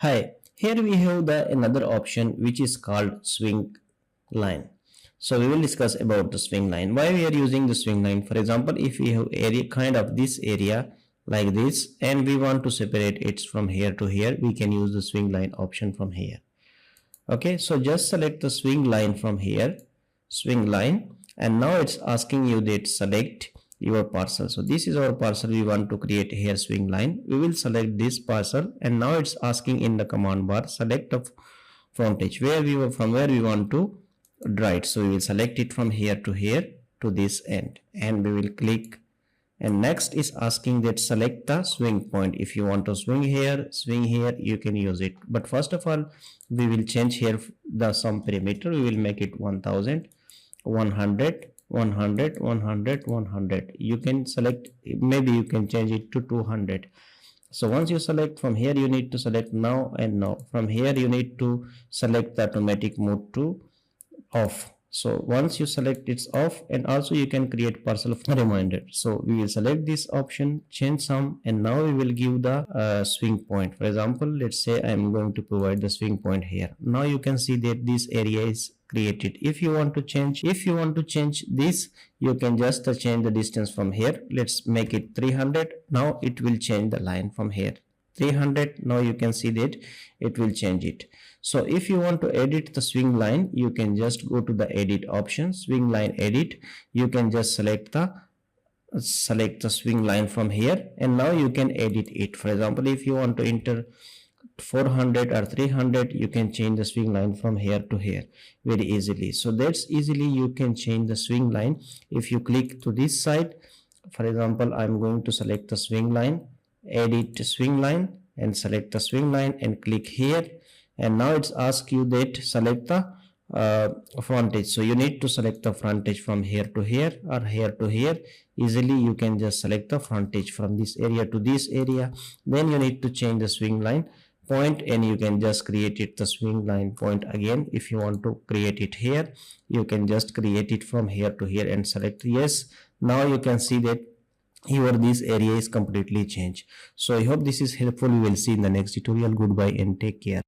Hi, here we have the another option which is called swing line. So we will discuss about the swing line. Why we are using the swing line? For example, if we have area kind of this area like this and we want to separate it from here to here, we can use the swing line option from here. Okay, so just select the swing line from here, swing line, and now it's asking you that select your parcel. So this is our parcel we want to create here, swing line. We will select this parcel, and now it's asking in the command bar select a frontage from where we want to draw it. So we will select it from here to this end, and we will click. And next is asking that select the swing point. If you want to swing here, you can use it. But first of all, we will change here the some perimeter. We will make it 1000, 100, 100, 100, 100. You can select, maybe you can change it to 200. So once you select from here, you need to select now and now. From here, you need to select the automatic mode to off. So once you select it's off, and also you can create parcel reminder. So we will select this option, change some, and now we will give the swing point. For example, let's say I am going to provide the swing point here. Now you can see that this area is created. If you want to change this, you can just change the distance from here. Let's make it 300. Now it will change the line from here. 300. Now you can see that it will change it. So if you want to edit the swing line, you can just go to the edit option, swing line edit. You can just select the swing line from here, and now you can edit it. For example, if you want to enter 400 or 300, you can change the swing line from here to here very easily. So that's easily you can change the swing line. If you click to this side, for example, I'm going to select the swing line, edit swing line, and select the swing line and click here. And now it's ask you that select the frontage. So you need to select the frontage from here to here or here to here. Easily you can just select the frontage from this area to this area. Then you need to change the swing line point, and you can just create it the swing line point again. If you want to create it here, you can just create it from here to here and select yes. Now you can see that this area is completely changed. So I hope this is helpful. We will see in the next tutorial. Goodbye and take care.